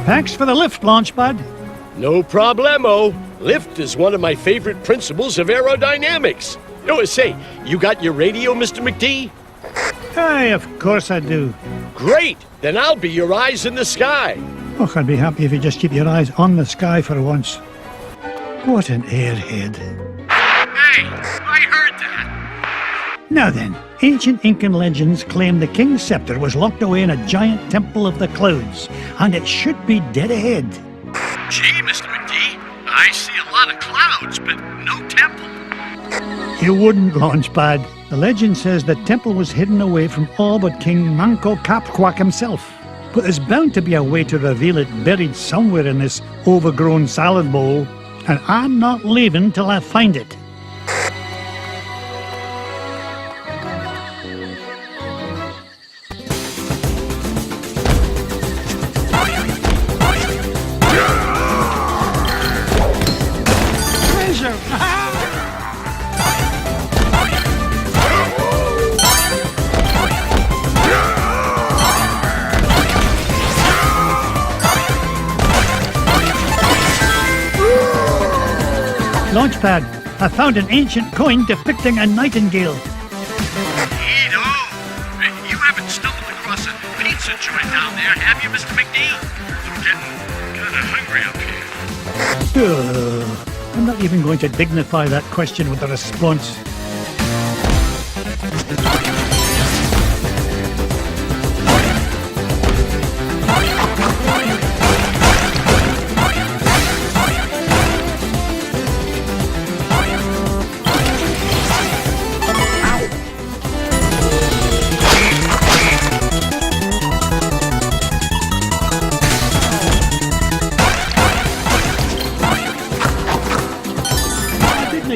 Thanks for the lift, Launchpad. No problemo. Lift is one of my favorite principles of aerodynamics. Oh, say, you got your radio, Mr. McD? Aye, of course I do. Great! Then I'll be your eyes in the sky. Oh, I'd be happy if you just keep your eyes on the sky for once. What an airhead. Hey, I heard that. Now then, ancient Incan legends claim the king's scepter was locked away in a giant temple of the clouds, and it should be dead ahead. Gee, Mr. McD, I see a lot of clouds, but no temple. You wouldn't, Launchpad. The legend says the temple was hidden away from all but King Manco Capquack himself. But there's bound to be a way to reveal it buried somewhere in this overgrown salad bowl. And I'm not leaving till I find it. Launchpad, I found an ancient coin depicting a nightingale. Neato. You haven't stumbled across a pizza joint down there, have you, Mr. McD? I'm getting kind of hungry up here. I'm not even going to dignify that question with a response.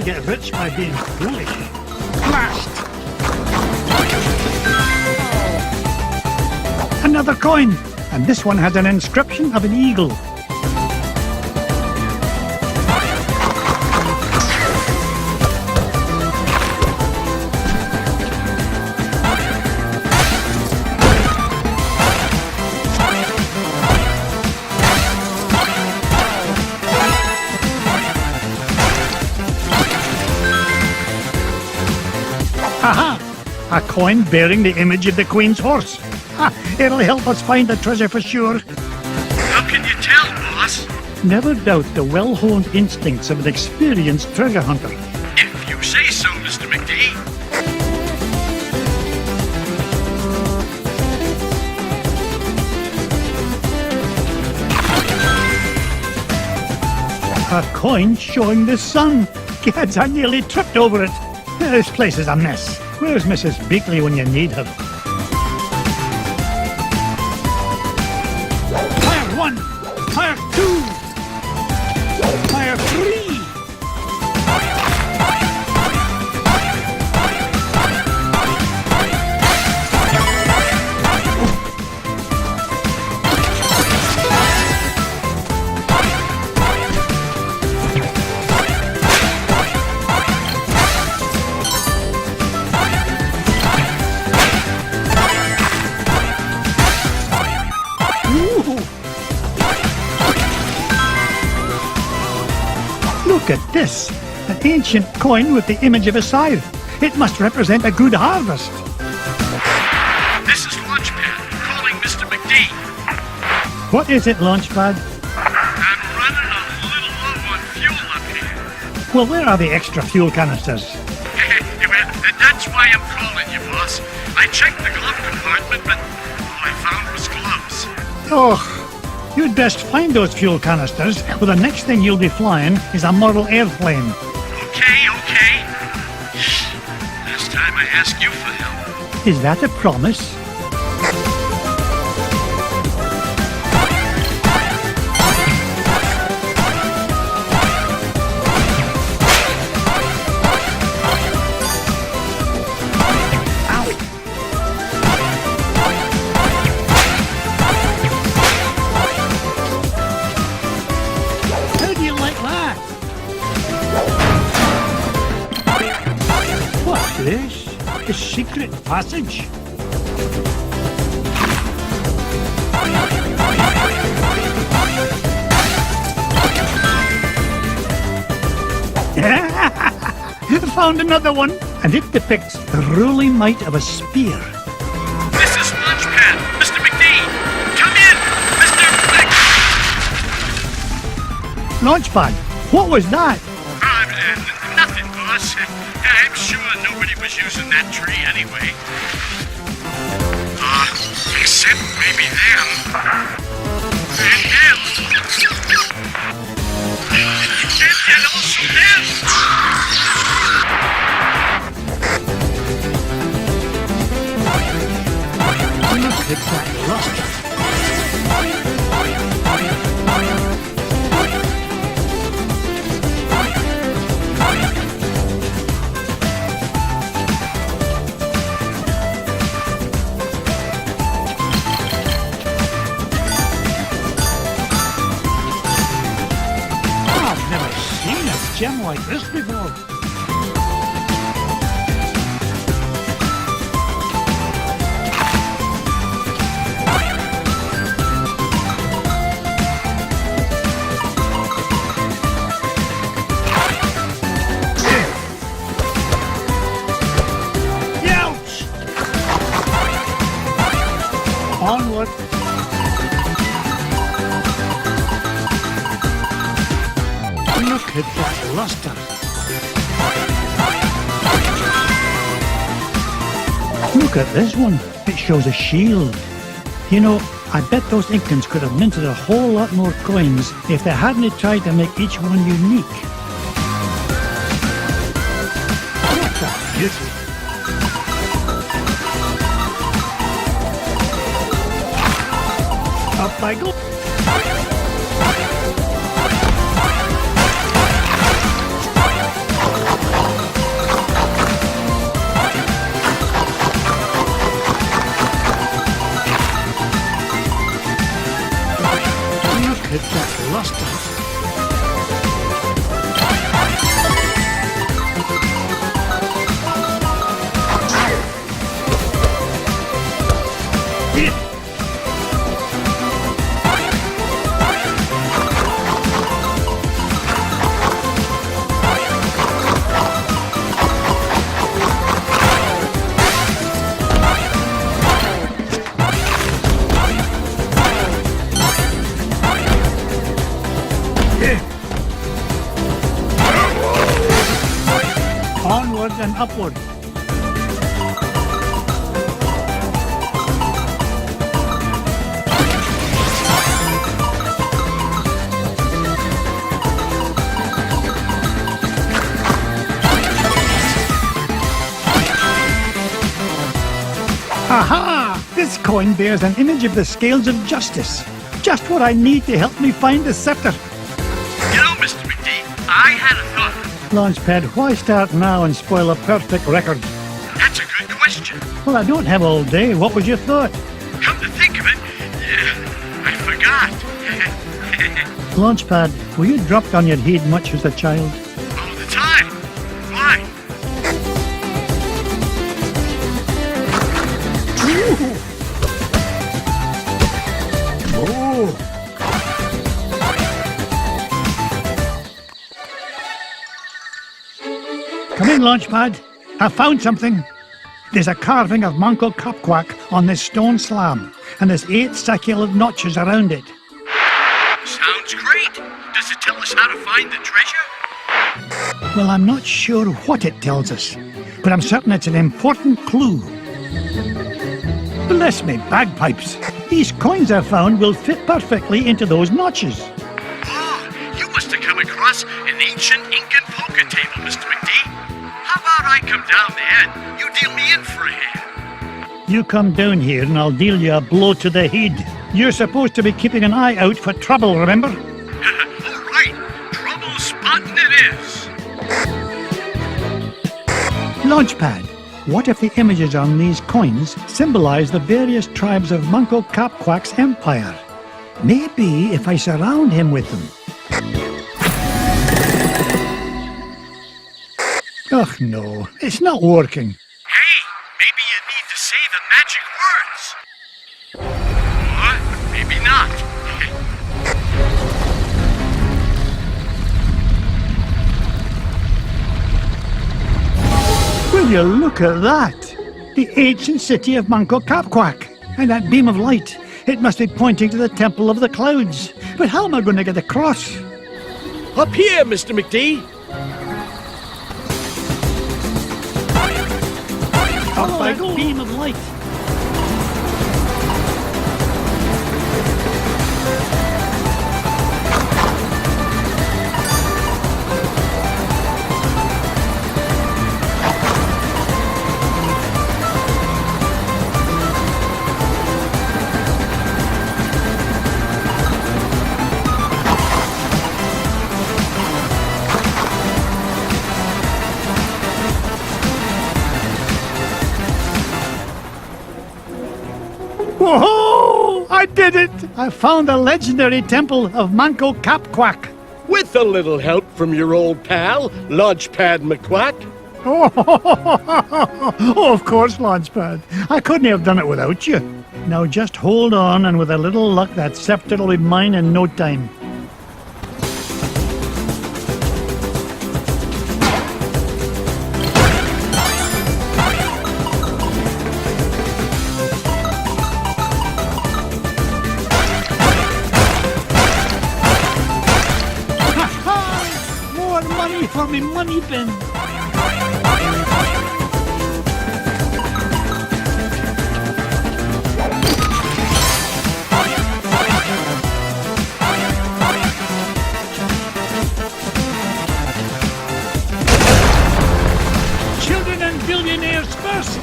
Get rich by being foolish. Blast! Another coin! And this one has an inscription of an eagle. Aha! A coin bearing the image of the Queen's horse. Ha! It'll help us find the treasure for sure. How can you tell, boss? Never doubt the well-honed instincts of an experienced treasure hunter. If you say so, Mr. McD. A coin showing the sun. Gads, I nearly tripped over it. This place is a mess. Where's Mrs. Beakley when you need her? Fire 1! Fire 2! Fire 3! Look at this! An ancient coin with the image of a scythe. It must represent a good harvest. This is Launchpad, calling Mr. McD. What is it, Launchpad? I'm running a little low on fuel up here. Well, where are the extra fuel canisters? Well, that's why I'm calling you, boss. I checked the glove compartment, but all I found was gloves. Oh, you'd best find those fuel canisters, or the next thing you'll be flying is a model airplane. Okay. Last time I asked you for help. Is that a promise? How do you like that? What's this? A secret passage? found another one, and it depicts the ruling might of a spear. This is Launchpad. Mr. McD! Come in! Mr. Launchpad, what was that? Nothing, boss. I'm sure nobody was using that tree anyway. Except maybe them. And him. And also them. Look at that luster. I've never seen a gem like this before. Ouch! Onward. Look at that luster. Look at this one. It shows a shield. You know, I bet those Incans could have minted a whole lot more coins if they hadn't tried to make each one unique. What a beauty. Up I go. Look at that luster. Onward and upward. Aha! This coin bears an image of the scales of justice. Just what I need to help me find the scepter. You know, Mr. McD, I had a thought. Launchpad, why start now and spoil a perfect record? That's a good question. Well, I don't have all day. What was your thought? Come to think of it, I forgot. Launchpad, were you dropped on your head much as a child? All the time. Why? Oh! Come in, Launchpad. I found something. There's a carving of Manco Capquack on this stone slab, and there's 8 succulent notches around it. Sounds great. Does it tell us how to find the treasure? Well, I'm not sure what it tells us, but I'm certain it's an important clue. Bless me bagpipes. These coins I found will fit perfectly into those notches. Oh, you must have come across an ancient Incan poker table, Mr. McD. How about I come down there and you deal me in for a hand? You come down here and I'll deal you a blow to the head. You're supposed to be keeping an eye out for trouble, remember? All right, trouble spotting it is. Launchpad, what if the images on these coins symbolize the various tribes of Manco Capquack's empire? Maybe if I surround him with them. Ugh, no, it's not working. Hey, maybe you need to say the magic words. Or maybe not. you look at that? The ancient city of Manco Capquac. And that beam of light. It must be pointing to the Temple of the Clouds. But how am I going to get across? Up here, Mr. McD. Up I go. Beam of light. Whoa! I did it! I found the legendary temple of Manco Capquac. With a little help from your old pal, Launchpad McQuack. Oh, of course, Launchpad. I couldn't have done it without you. Now just hold on, and with a little luck, that scepter will be mine in no time. More money for me money bin. Children and billionaires first.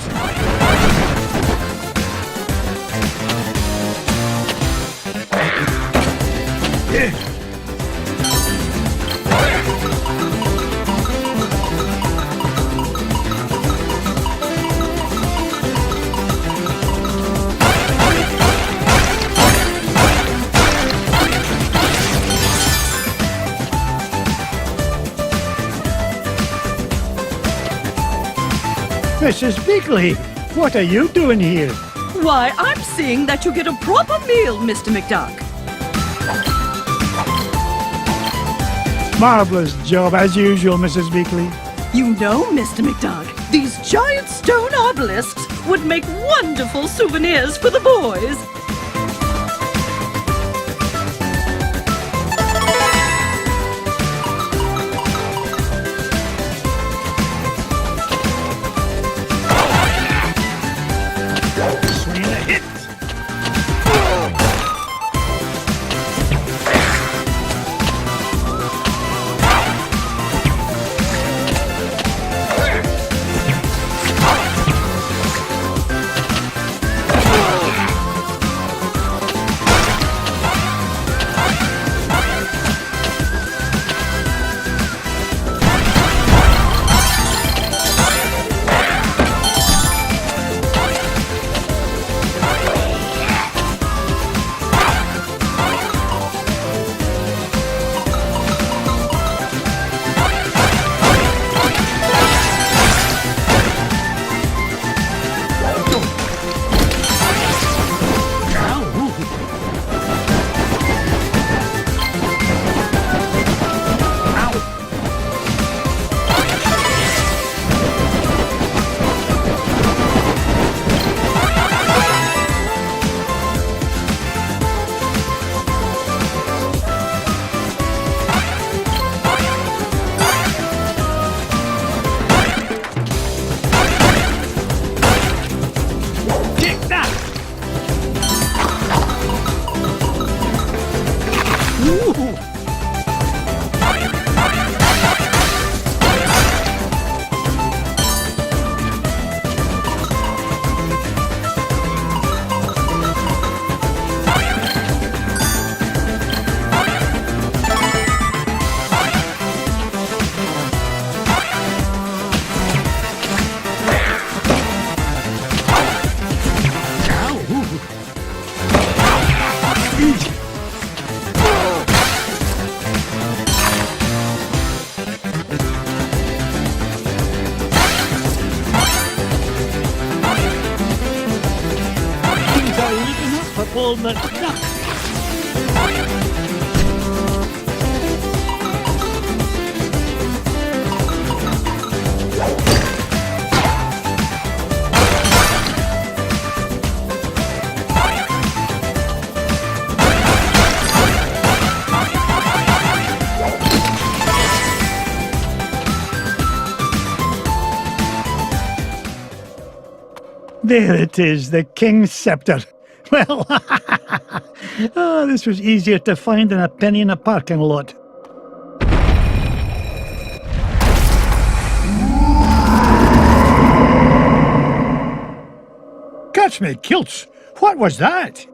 Mrs. Beakley, what are you doing here? Why, I'm seeing that you get a proper meal, Mr. McDuck. Marvelous job, as usual, Mrs. Beakley. You know, Mr. McDuck, these giant stone obelisks would make wonderful souvenirs for the boys. Swing a hit. Walnut Duck. There it is, the King's Scepter. Well, oh, this was easier to find than a penny in a parking lot. Catch me kilts! What was that?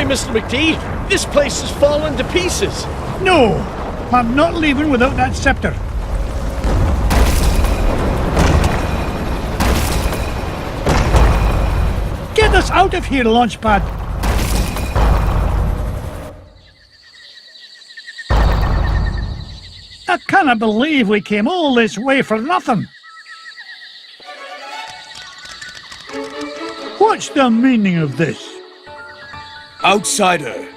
Mr. McD, this place has fallen to pieces. No, I'm not leaving without that scepter. Get us out of here, Launchpad. I can't believe we came all this way for nothing. What's the meaning of this? Outsider,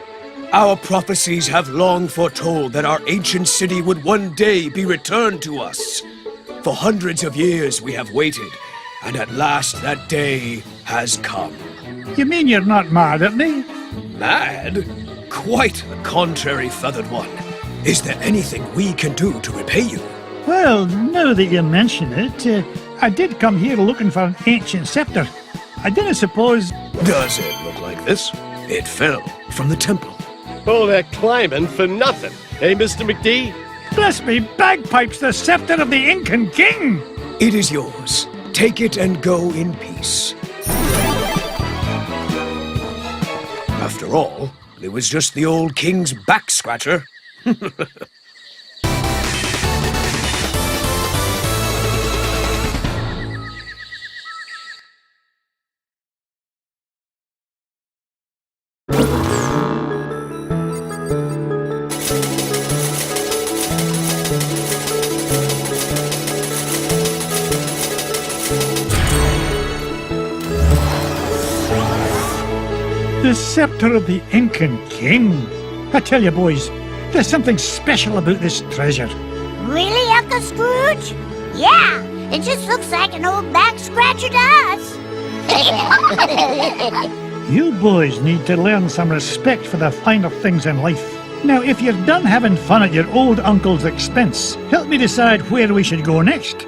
our prophecies have long foretold that our ancient city would one day be returned to us. For hundreds of years we have waited, and at last that day has come. You mean you're not mad at me? Mad? Quite the contrary, Feathered One. Is there anything we can do to repay you? Well, now that you mention it, I did come here looking for an ancient scepter. I didn't suppose... Does it look like this? It fell from the temple. Oh, they're climbing for nothing. Eh, Mr. McD? Bless me bagpipes, the scepter of the Incan king! It is yours. Take it and go in peace. After all, it was just the old king's back scratcher. The scepter of the Incan king. I tell you, boys, there's something special about this treasure. Really, Uncle Scrooge? Yeah, it just looks like an old back scratcher to us. You boys need to learn some respect for the finer things in life. Now, if you're done having fun at your old uncle's expense, help me decide where we should go next.